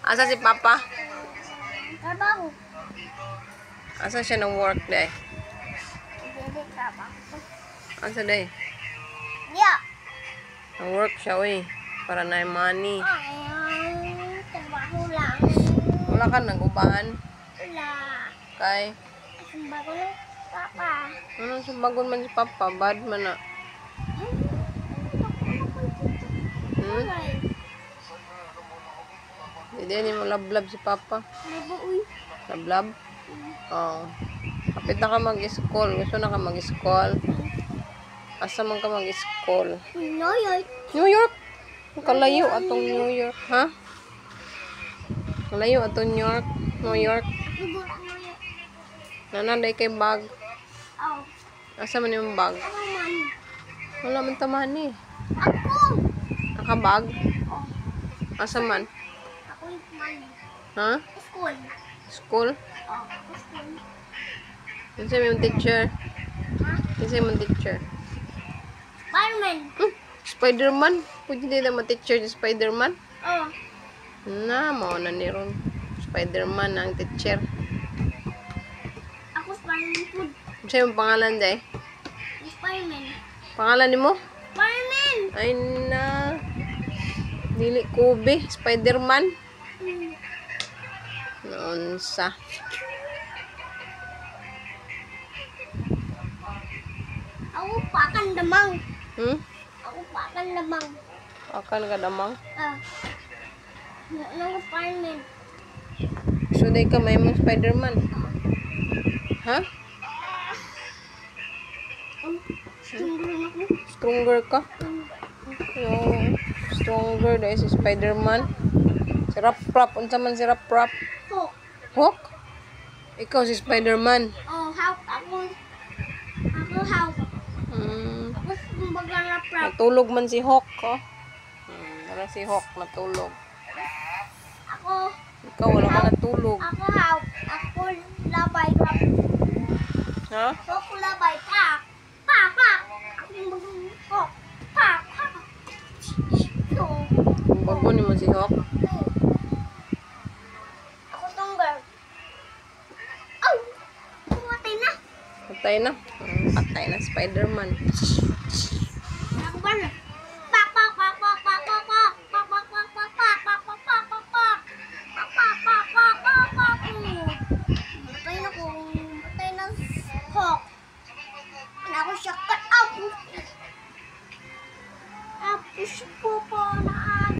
Asa si Papa? Trabaho. Asa siya ng work day? Hindi trabaho. Asa day? Yeah. Ang work siya, uy. Para na yung money. Ay, trabaho lang. Wala ka nagubahan. Wala. Kay, Ang bago ng papa. ano bagon man si Papa? Bad man na. Hmm? Hindi ni mo lablab si Papa. Labo, uy. Lablab? Oo. Kapit na ka mag-school. Gusto na ka mag-school. Asa man ka mag-school? Noyoy. New York? Kalayo atong New York, ha? Kalayo atong New York. New York. Nananday kay bag. Oh. Asa man yung bag? Ako man. Wala man taman eh. Ako. Nakabag? Oh. Asa man? Ako man. Ha? School. School? Oh. School. Kasi may teacher. Ha? Kasi may teacher. Fireman. Spider-Man? Pwede din naman teacher ni Spider-Man? Oh. Na, mao na ni ron. Spider-Man ang teacher. Ako Spiderman food. Ano yung pangalan day? Spiderman. Pangalan ni mo? Spiderman. Ay na. Dili Kobe. Spider-Man. Noon sa. Ako pa kan damang. Hmm? Ako pa kan damang. Akan ka damang. Ah. Nang Spiderman. So, day ka may mong Spider-Man. Ha? Stumblong ako. Stronger ka? Yung stronger dahil si Spider-Man. Si Rap-Rap. Unsa man si Rap-Rap? Ho. Hawk? Ikaw si Spider-Man. Oh, how ako. Ako how. Ako kumbaga rap-rap. Natulog man si Hawk. Oh. Wala si Hawk natulog. Ako. Ikaw wala ka natulog. Ako how. Ako labay rap. Ha? Ako labay pa. Pa. Ako kumbaga ho. Pa. So. Bago ni mo si Hawk. Ako tonggal. Oh. Pumatay na. Patay na. Patay na Spider-Man.